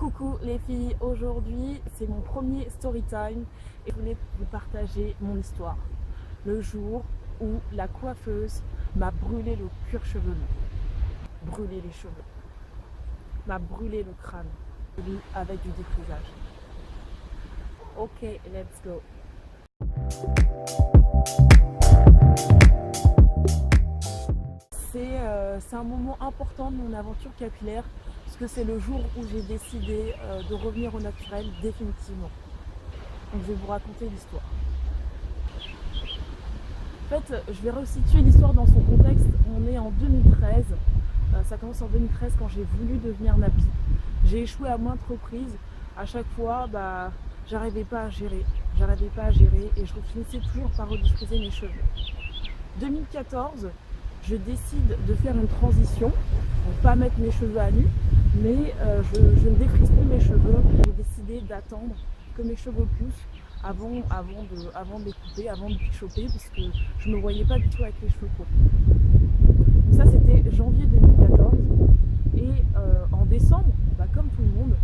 Coucou les filles, aujourd'hui c'est mon premier story time et je voulais vous partager mon histoire. Le jour où la coiffeuse m'a brûlé le cuir chevelu, brûlé les cheveux, m'a brûlé le crâne avec du défrisage. Ok, let's go. C'est un moment important de mon aventure capillaire parce que c'est le jour où j'ai décidé de revenir au naturel définitivement. Donc je vais vous raconter l'histoire. En fait, je vais resituer l'histoire dans son contexte. On est en 2013. Ça commence en 2013 quand j'ai voulu devenir nappy. J'ai échoué à maintes reprises. À chaque fois, j'arrivais pas à gérer. Et je finissais toujours par rediffuser mes cheveux. 2014, je décide de faire une transition, donc pas mettre mes cheveux à nu, mais je ne défrise plus mes cheveux. J'ai décidé d'attendre que mes cheveux poussent avant de les couper, avant de les choper, parce que je ne me voyais pas du tout avec les cheveux courts. Donc ça c'était janvier 2014, et en décembre, comme tout le monde,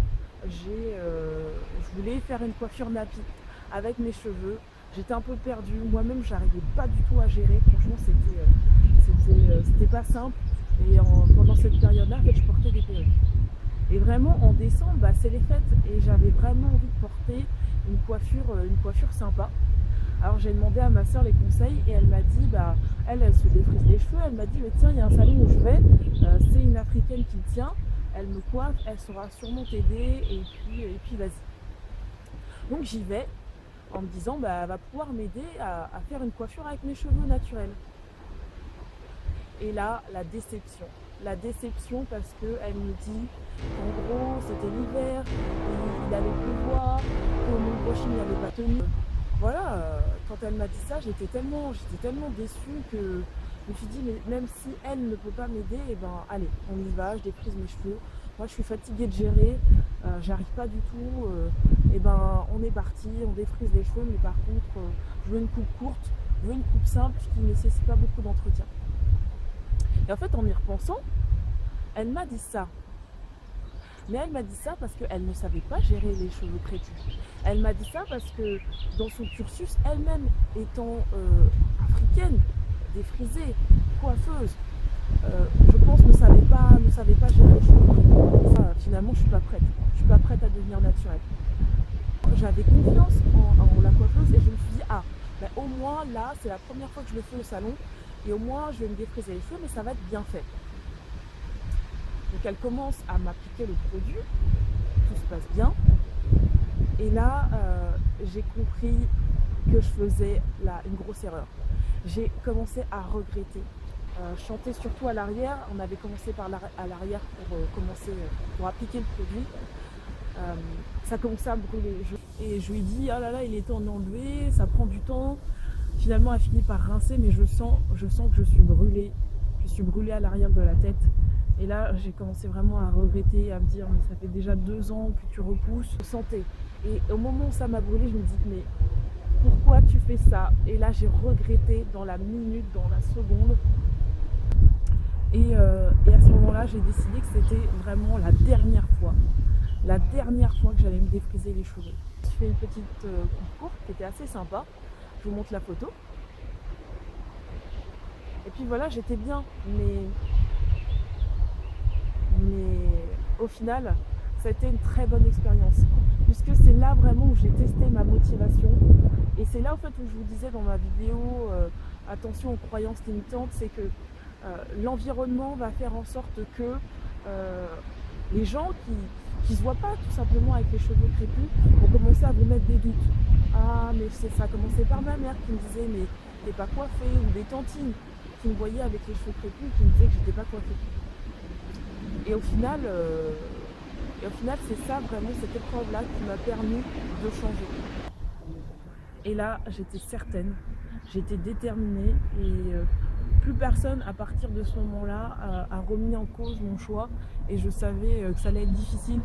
je voulais faire une coiffure nappy avec mes cheveux. J'étais un peu perdue, moi-même j'arrivais pas du tout à gérer, franchement c'était pas simple. Et pendant cette période-là, en fait, je portais des perruques. Et vraiment en décembre, c'est les fêtes et j'avais vraiment envie de porter une coiffure sympa. Alors j'ai demandé à ma soeur les conseils et elle m'a dit, elle se défrise les cheveux, elle m'a dit mais tiens, il y a un salon où je vais, c'est une africaine qui le tient, elle me coiffe, elle saura sûrement t'aider et puis vas-y. Donc j'y vais en me disant elle va pouvoir m'aider à faire une coiffure avec mes cheveux naturels. Et là, la déception parce qu'elle me dit qu'en gros c'était l'hiver, il allait pleuvoir, que mon brushing n'avait pas tenu. Voilà, quand elle m'a dit ça, j'étais tellement déçue que je me suis dit mais même si elle ne peut pas m'aider, allez, on y va, je défrise mes cheveux. Moi je suis fatiguée de gérer, j'arrive pas du tout, on est parti, on défrise les cheveux, mais par contre je veux une coupe courte, je veux une coupe simple qui ne nécessite pas beaucoup d'entretien. Et en fait, en y repensant, elle m'a dit ça. Mais elle m'a dit ça parce qu'elle ne savait pas gérer les cheveux crépus. Elle m'a dit ça parce que dans son cursus, elle-même étant africaine, défrisée, coiffeuse, je pense ne savait pas gérer les cheveux crépus. Ça, finalement, je suis pas prête. Je suis pas prête à devenir naturelle. J'avais confiance en la coiffeuse et je me suis dit, au moins là, c'est la première fois que je le fais au salon. Et au moins, je vais me défriser les cheveux, mais ça va être bien fait. Donc, elle commence à m'appliquer le produit. Tout se passe bien. Et là, j'ai compris que je faisais une grosse erreur. J'ai commencé à regretter. Chanter surtout à l'arrière. On avait commencé à l'arrière pour appliquer le produit. Ça commençait à me brûler. Et je lui ai dit, oh là là, il est temps d'enlever, ça prend du temps. Finalement, elle finit par rincer, mais je sens que je suis brûlée. Je suis brûlée à l'arrière de la tête. Et là, j'ai commencé vraiment à regretter, à me dire, mais ça fait déjà 2 ans que tu repousses. Je sentais. Et au moment où ça m'a brûlée, je me dis, mais pourquoi tu fais ça? Et là, j'ai regretté dans la minute, dans la seconde. Et à ce moment-là, j'ai décidé que c'était vraiment la dernière fois que j'allais me défriser les cheveux. J'ai fait une petite coupe courte qui était assez sympa. Je vous montre la photo. Et puis voilà, j'étais bien, mais au final, ça a été une très bonne expérience. Puisque c'est là vraiment où j'ai testé ma motivation. Et c'est là en fait où je vous disais dans ma vidéo, attention aux croyances limitantes, c'est que l'environnement va faire en sorte que les gens qui se voient pas tout simplement avec les cheveux crépus vont commencer à vous mettre des doutes. Ah, mais ça a commencé par ma mère qui me disait mais t'es pas coiffée, ou des tantines qui me voyaient avec les cheveux crépus qui me disaient que j'étais pas coiffée. Et au final c'est ça vraiment, cette épreuve là qui m'a permis de changer. Et là j'étais certaine, j'étais déterminée et plus personne à partir de ce moment-là a remis en cause mon choix. Et je savais que ça allait être difficile,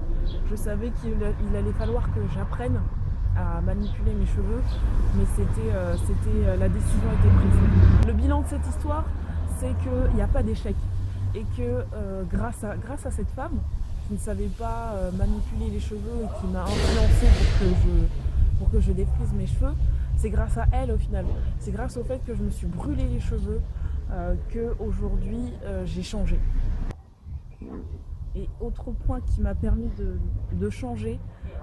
je savais qu'il allait falloir que j'apprenne à manipuler mes cheveux, mais la décision était prise. Le bilan de cette histoire, c'est qu'il n'y a pas d'échec et que grâce à cette femme, qui ne savait pas manipuler les cheveux et qui m'a influencée pour que je défrise mes cheveux, c'est grâce à elle au final. C'est grâce au fait que je me suis brûlé les cheveux qu'aujourd'hui j'ai changé. Et autre point qui m'a permis de changer,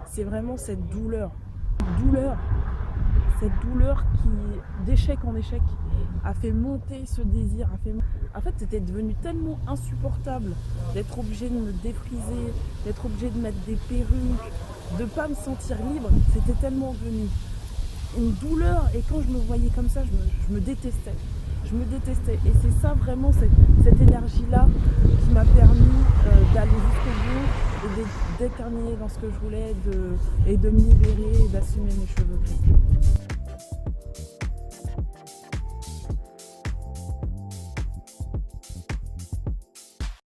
c'est vraiment cette douleur. Cette douleur qui, d'échec en échec, a fait monter ce désir. En fait, c'était devenu tellement insupportable d'être obligée de me défriser, d'être obligée de mettre des perruques, de ne pas me sentir libre. C'était tellement devenu une douleur. Et quand je me voyais comme ça, je me détestais. Je me détestais. Et c'est ça vraiment, cette énergie-là qui m'a permis d'aller jusqu'au bout et d'être déterminée dans ce que je voulais et de me libérer et d'assumer mes cheveux gris.